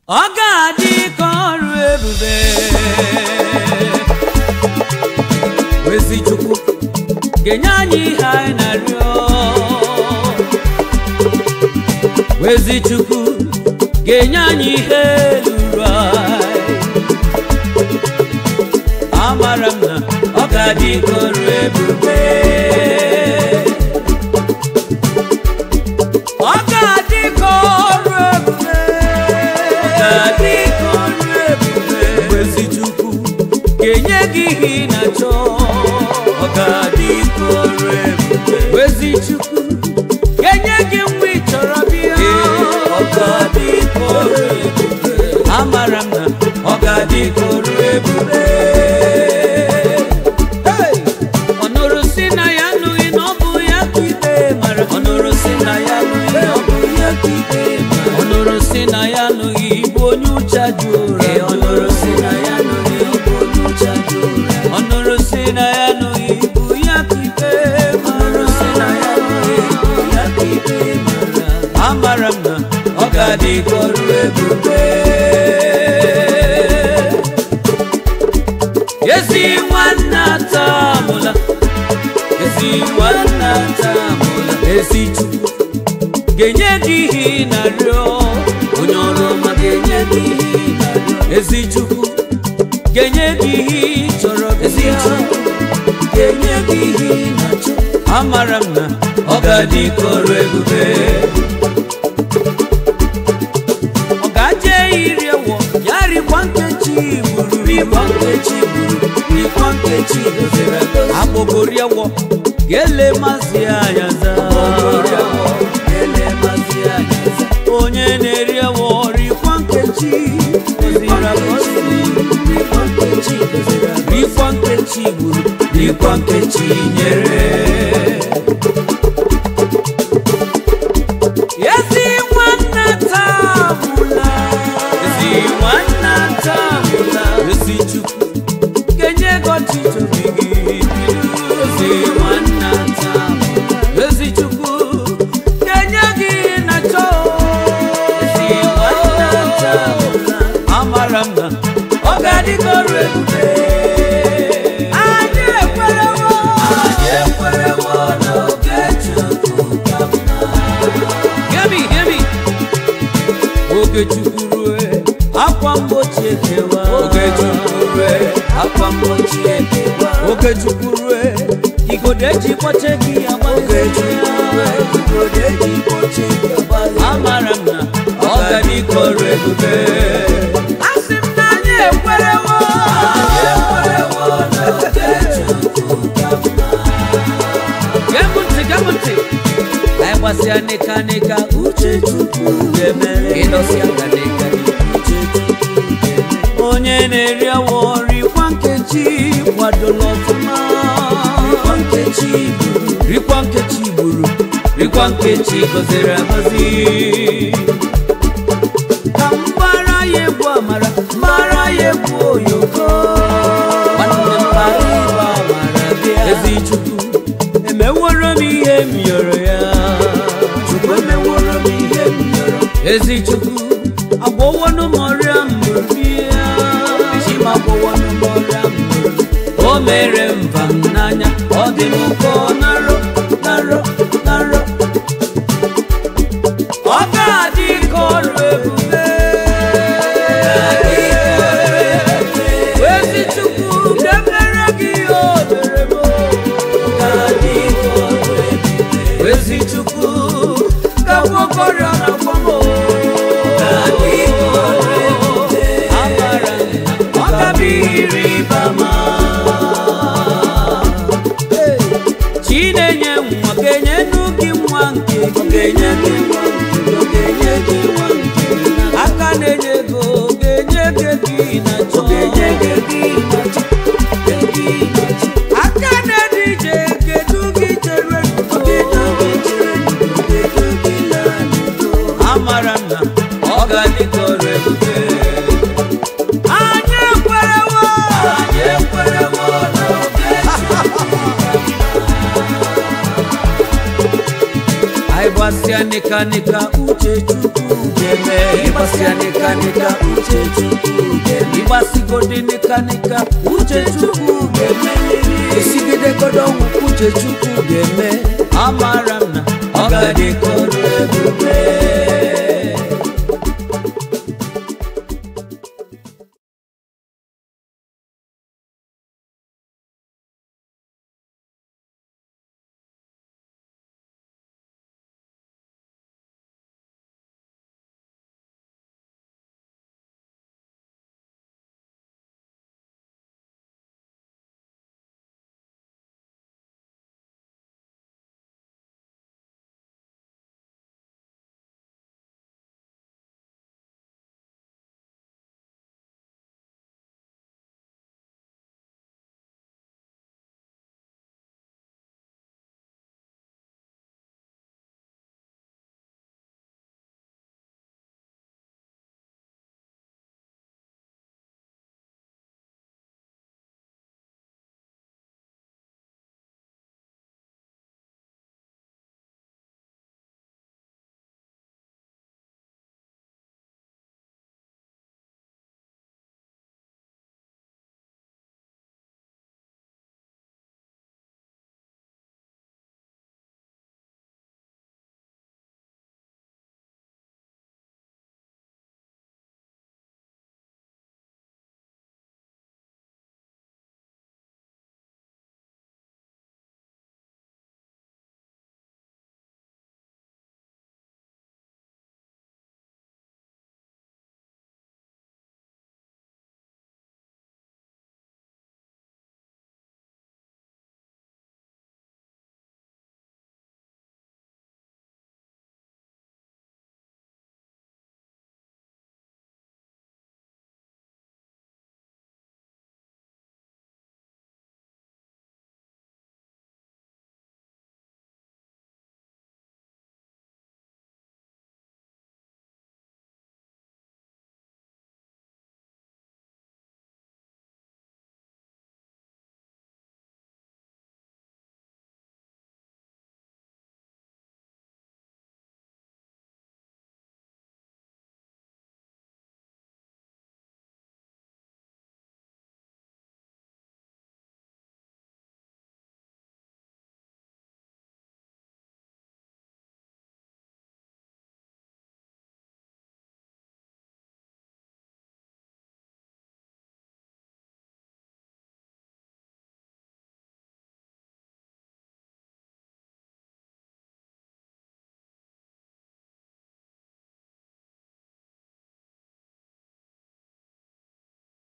ọ ga-adị ka ọrụ ebube ezi Chukwu ga-enye anyị ihe anyị na-arịọ ezi Chukwu ga-enye anyị ihe ruru anyị amara m na ọ ga-adị ka ọrụ ebube ọ ga-adị ka ọrụ ebube ezi Chukwu ga-enye gị ihe ị na-achọ ọ ga-adị ka ọrụ ebube ezi Chukwu ga-enye gị nwa ị chọrọ bịa ọ ga-adị ka ọrụ ebube amara m na ọ ga-adị ka ọrụ ebube ọ nụrụ si na ya anụghị na ọ bụ ya ka ikpe mara ọ nụrụ si na ya anụghị na ọ bụ ya ka ikpe mara ọ nụrụ si na ya anụghị bụ onye ụcha jụrụ ọ nụrụ si na ya anụghị bụ onye ụcha jụrụ ọ nụrụ si na ya anụghị bụ ya ka ikpe mara si na ya anụghị bụ ya ka ikpe mara amara m na ọ ga-adị ka ọrụ ebube ezi nwanne atamụla ezi nwanne atamụla ezi Chukwu ga-enye gị ihe ị na-arịọ onye ọrụ ọma ga-enye gị ihe ị na-arịọ ezi Chukwu ga-enye gị ihe ị chọrọ ezi Chukwu ga-enye gị ihe ị na-achọ amara m na ọ ga-adị ka ọrụ ebube ọ ga-aje iri ewo ya rikwa nkechi gburu rikwa nkechi gburu rikwa nkechi gozere agbogori ewo ga-ele mazi anya za onye na-eri ewo rikwa nkechi rikwa nkechi gburu rikwa nkechi nyere ezi nwanne tamụla ezi nwanne tamụla ezi Chukwu ga-enye gị ọchịchọ gị ezi nwanne tamụla ezi Chukwu ga-enye gị na-achọ ezi nwanne tamụla amara m na ọ ga-adị ka ọrụ ebube anyị ekwerewo n'oge Chukwu ka mma oge Chukwu rue akwa mgbochi ekewa oge Chukwu rue akwa mgbochi ekewa oge Chukwu rue igodo eji kpọche gị agbalị oge Chukwu rue igodo eji kpọche gị agbalị amara m na ọ ga-adị ka ọrụ ebube asị m na anyị ekwerewo n'oge Chukwu ka mma gee m ntị anyị gbasịa nịka nịka uche Chukwu ga-emere ịnọsịa ka nịka uche Chukwu ga-eme onye na-eri awọ rikwa nkechi kwadola ọfụma rikwa nkechi gburu rikwa nkechi gburu rikwa nkechi gọziri agọzi ka mbara ya egwu amara mbara ya egwu oyoko nwanne mbara igwe amara bịa ezi Chukwu emeworo m ihe m yọrọ ya ezi Chukwu agwọwọnụ m ọrịa mbụrụ ya chima agwọwọnụ m ọrịa mbụrụ o mere mba m n'anya ọ dị m ụkọ narọ narọ narọ ọ ga-adị ka ọrụ ebube ezi Chukwu ga-emere gị ihe o mere m ọ ga-adị ka ọrụ ebube ezi Chukwu ga-agwọkọrịa na kwamo Chinenye nwa ga-enye gị nwa nke ga-enye gị nwa nke ga-enye gị nwa nke aka na-enye ego ga-enye gị na-achọ ga-enye gị na-achọ aka na-ede ije ga-edu gị chere amara m na ọ ga-adị ka ọrụ ebube anyị ekwerewo n'oge Chukwu anyị gbasịa ịgbasịa nika nika uche Chukwu ga-eme ịgbasịa nika nika uche Chukwu ga-eme ịgbasigodị nika nika uche Chukwu ga-eme esigidegodo ọnwụ uche Chukwu ga-eme amara m na ọ ga-adịkọrọ ebube